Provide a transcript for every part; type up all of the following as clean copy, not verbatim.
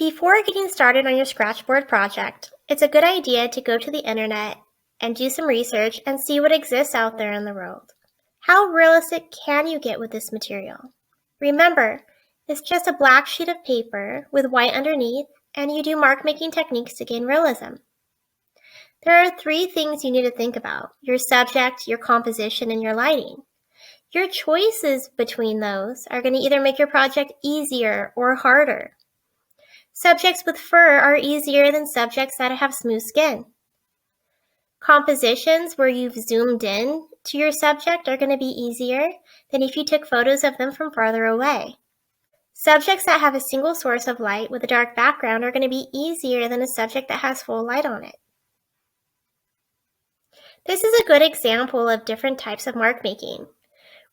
Before getting started on your Scratchboard project, it's a good idea to go to the internet and do some research and see what exists out there in the world. How realistic can you get with this material? Remember, it's just a black sheet of paper with white underneath, and you do mark-making techniques to gain realism. There are 3 things you need to think about: your subject, your composition, and your lighting. Your choices between those are going to either make your project easier or harder. Subjects with fur are easier than subjects that have smooth skin. Compositions where you've zoomed in to your subject are going to be easier than if you took photos of them from farther away. Subjects that have a single source of light with a dark background are going to be easier than a subject that has full light on it. This is a good example of different types of mark making,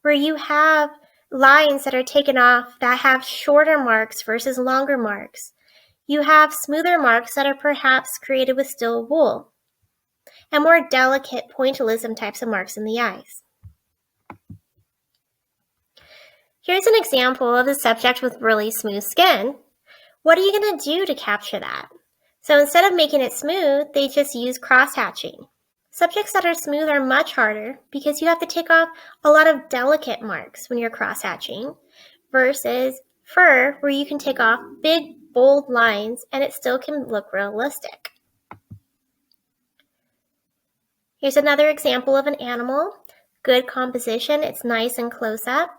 where you have lines that are taken off that have shorter marks versus longer marks. You have smoother marks that are perhaps created with still wool, and more delicate pointillism types of marks in the eyes. Here's an example of a subject with really smooth skin. What are you going to do to capture that? So instead of making it smooth, they just use cross-hatching. Subjects that are smooth are much harder because you have to take off a lot of delicate marks when you're cross-hatching, versus fur, where you can take off big, bold lines and it still can look realistic. Here's another example of an animal. Good composition, it's nice and close up.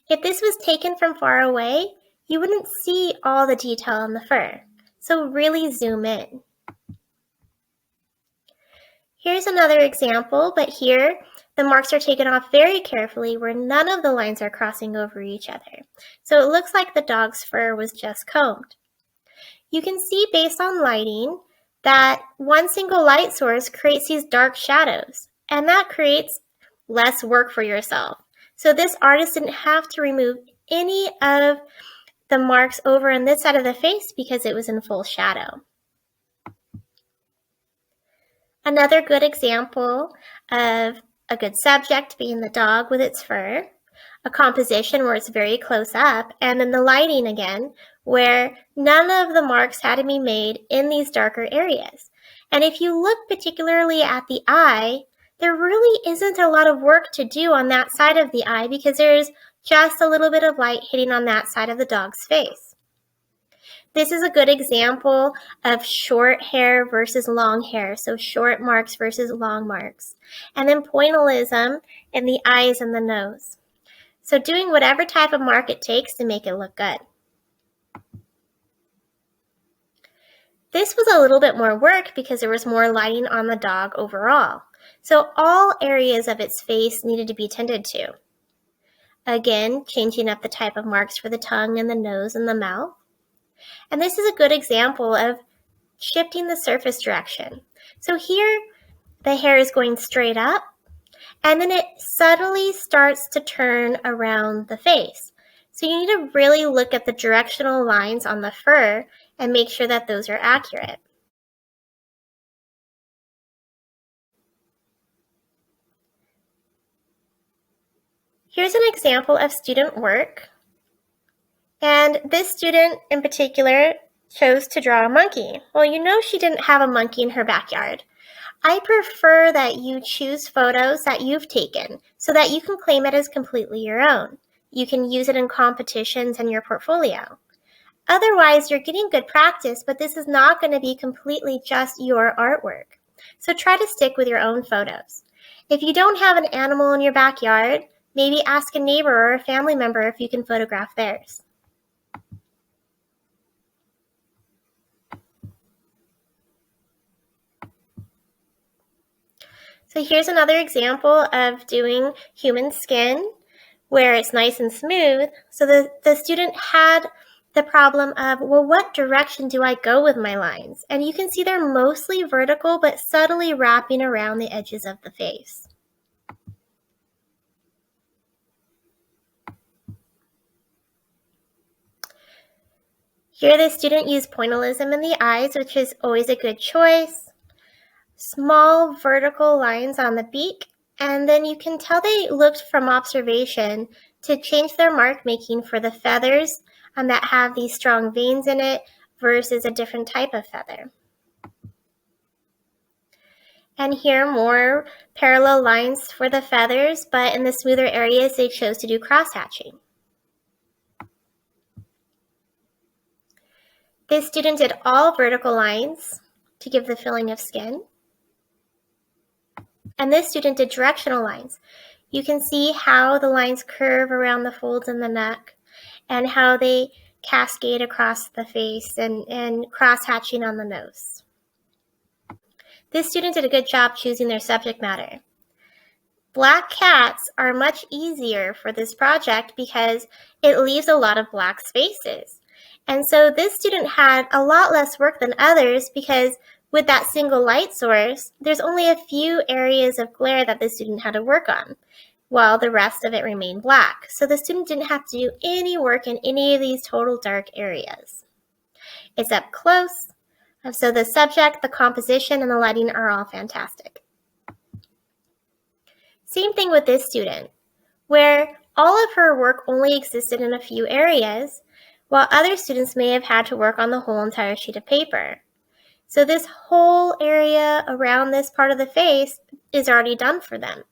If this was taken from far away, you wouldn't see all the detail on the fur, so really zoom in. Here's another example, but here the marks are taken off very carefully where none of the lines are crossing over each other. So it looks like the dog's fur was just combed. You can see based on lighting that one single light source creates these dark shadows, and that creates less work for yourself. So this artist didn't have to remove any of the marks over on this side of the face because it was in full shadow. Another good example of a good subject being the dog with its fur, a composition where it's very close up, and then the lighting again, where none of the marks had to be made in these darker areas. And if you look particularly at the eye, there really isn't a lot of work to do on that side of the eye because there's just a little bit of light hitting on that side of the dog's face. This is a good example of short hair versus long hair, so short marks versus long marks. And then pointillism in the eyes and the nose. So doing whatever type of mark it takes to make it look good. This was a little bit more work because there was more lighting on the dog overall. So all areas of its face needed to be tended to. Again, changing up the type of marks for the tongue and the nose and the mouth. And this is a good example of shifting the surface direction. So here, the hair is going straight up, and then it subtly starts to turn around the face. So you need to really look at the directional lines on the fur and make sure that those are accurate. Here's an example of student work. And this student in particular chose to draw a monkey. Well, you know she didn't have a monkey in her backyard. I prefer that you choose photos that you've taken so that you can claim it as completely your own. You can use it in competitions and your portfolio. Otherwise, you're getting good practice, but this is not going to be completely just your artwork. So try to stick with your own photos. If you don't have an animal in your backyard, maybe ask a neighbor or a family member if you can photograph theirs. So here's another example of doing human skin where it's nice and smooth. So the student had the problem of, well, what direction do I go with my lines? And you can see they're mostly vertical, but subtly wrapping around the edges of the face. Here the student used pointillism in the eyes, which is always a good choice. Small vertical lines on the beak, and then you can tell they looked from observation to change their mark making for the feathers that have these strong veins in it versus a different type of feather. And here more parallel lines for the feathers, but in the smoother areas they chose to do cross-hatching. This student did all vertical lines to give the feeling of skin. And this student did directional lines. You can see how the lines curve around the folds in the neck and how they cascade across the face and cross-hatching on the nose. This student did a good job choosing their subject matter. Black cats are much easier for this project because it leaves a lot of black spaces. And so this student had a lot less work than others because with that single light source, there's only a few areas of glare that the student had to work on, while the rest of it remained black. So the student didn't have to do any work in any of these total dark areas. It's up close, so the subject, the composition, and the lighting are all fantastic. Same thing with this student, where all of her work only existed in a few areas, while other students may have had to work on the whole entire sheet of paper. So this whole area around this part of the face is already done for them.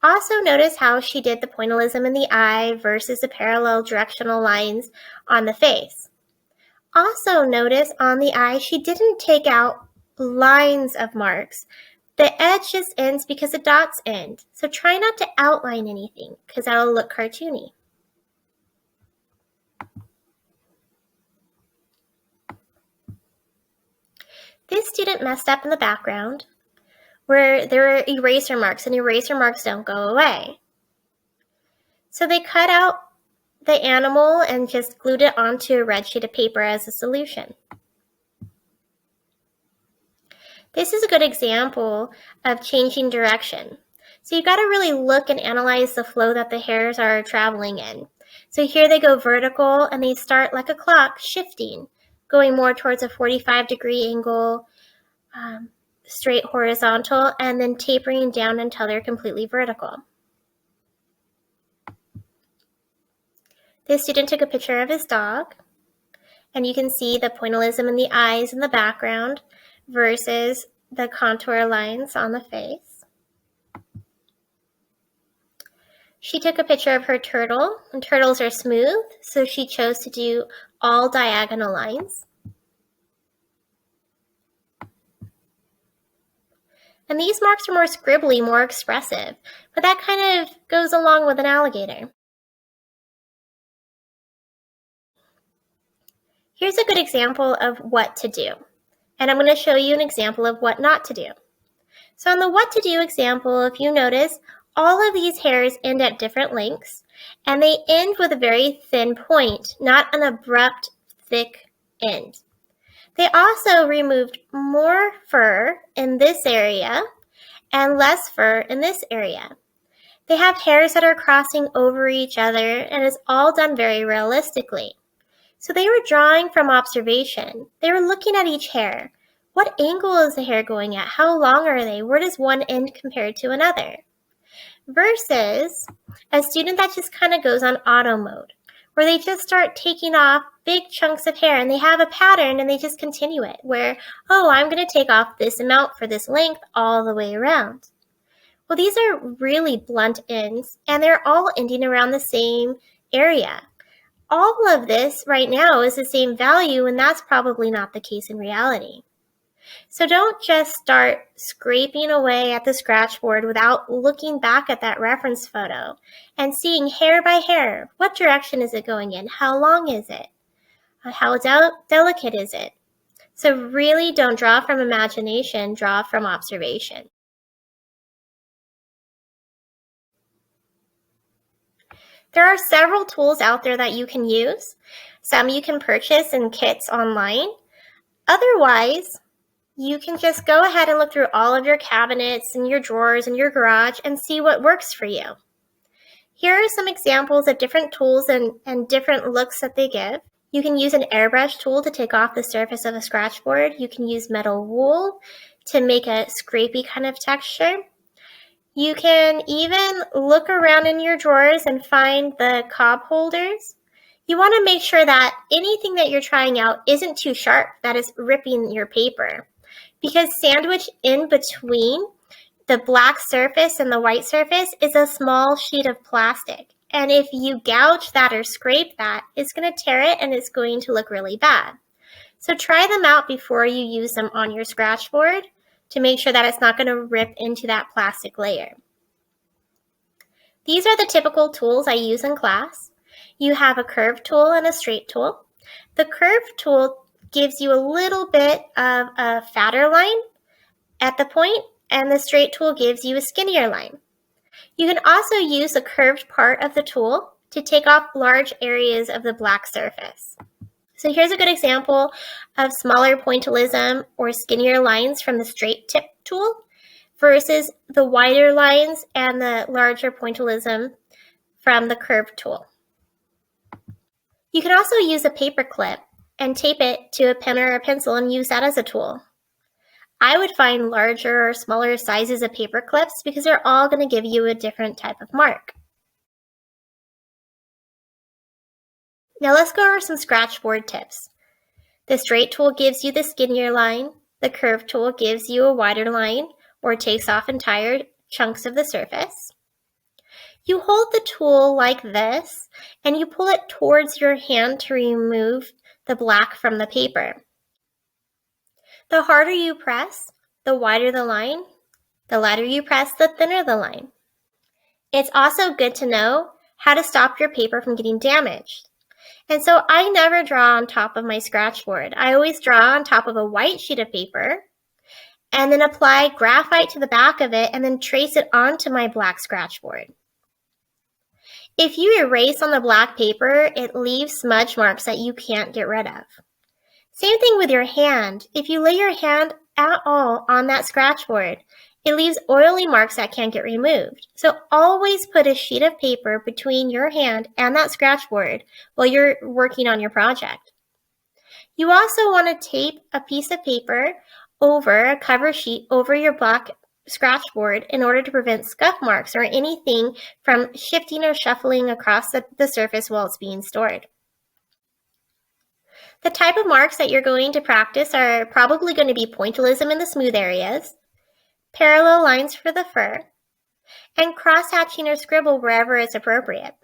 Also notice how she did the pointillism in the eye versus the parallel directional lines on the face. Also notice on the eye she didn't take out lines of marks. The edge just ends because the dots end. So try not to outline anything because that'll look cartoony. This student messed up in the background where there were eraser marks, and eraser marks don't go away. So they cut out the animal and just glued it onto a red sheet of paper as a solution. This is a good example of changing direction. So you got to really look and analyze the flow that the hairs are traveling in. So here they go vertical and they start like a clock shifting, going more towards a 45-degree angle, straight horizontal, and then tapering down until they're completely vertical. This student took a picture of his dog, and you can see the pointillism in the eyes in the background versus the contour lines on the face. She took a picture of her turtle, and turtles are smooth, so she chose to do all diagonal lines. And these marks are more scribbly, more expressive, but that kind of goes along with an alligator. Here's a good example of what to do, and I'm going to show you an example of what not to do. So on the what to do example, if you notice, all of these hairs end at different lengths, and they end with a very thin point, not an abrupt, thick end. They also removed more fur in this area and less fur in this area. They have hairs that are crossing over each other, and it's all done very realistically. So they were drawing from observation. They were looking at each hair. What angle is the hair going at? How long are they? Where does one end compared to another? Versus a student that just kind of goes on auto mode, where they just start taking off big chunks of hair and they have a pattern and they just continue it, where, oh, I'm going to take off this amount for this length all the way around. Well, these are really blunt ends, and they're all ending around the same area. All of this right now is the same value, and that's probably not the case in reality. So don't just start scraping away at the Scratchboard without looking back at that reference photo and seeing hair by hair, what direction is it going in? How long is it? How delicate is it? So really don't draw from imagination, draw from observation. There are several tools out there that you can use. Some you can purchase in kits online. Otherwise, you can just go ahead and look through all of your cabinets and your drawers and your garage and see what works for you. Here are some examples of different tools and different looks that they give. You can use an airbrush tool to take off the surface of a Scratchboard. You can use metal wool to make a scrapey kind of texture. You can even look around in your drawers and find the cob holders. You want to make sure that anything that you're trying out isn't too sharp, that is ripping your paper, because sandwiched in between the black surface and the white surface is a small sheet of plastic. And if you gouge that or scrape that, it's going to tear it and it's going to look really bad. So try them out before you use them on your Scratchboard to make sure that it's not going to rip into that plastic layer. These are the typical tools I use in class. You have a curved tool and a straight tool. The curved tool gives you a little bit of a fatter line at the point, and the straight tool gives you a skinnier line. You can also use the curved part of the tool to take off large areas of the black surface. So here's a good example of smaller pointillism or skinnier lines from the straight tip tool versus the wider lines and the larger pointillism from the curved tool. You can also use a paper clip and tape it to a pen or a pencil and use that as a tool. I would find larger or smaller sizes of paper clips because they're all going to give you a different type of mark. Now let's go over some Scratchboard tips. The straight tool gives you the skinnier line. The curved tool gives you a wider line or takes off entire chunks of the surface. You hold the tool like this and you pull it towards your hand to remove the black from the paper. The harder you press, the wider the line. The lighter you press, the thinner the line. It's also good to know how to stop your paper from getting damaged. And so I never draw on top of my Scratchboard. I always draw on top of a white sheet of paper and then apply graphite to the back of it and then trace it onto my black Scratchboard. If you erase on the black paper, it leaves smudge marks that you can't get rid of. Same thing with your hand. If you lay your hand at all on that Scratchboard, it leaves oily marks that can't get removed. So always put a sheet of paper between your hand and that Scratchboard while you're working on your project. You also want to tape a piece of paper over a cover sheet over your black Scratchboard in order to prevent scuff marks or anything from shifting or shuffling across the surface while it's being stored. The type of marks that you're going to practice are probably going to be pointillism in the smooth areas, parallel lines for the fur, and cross-hatching or scribble wherever it's appropriate.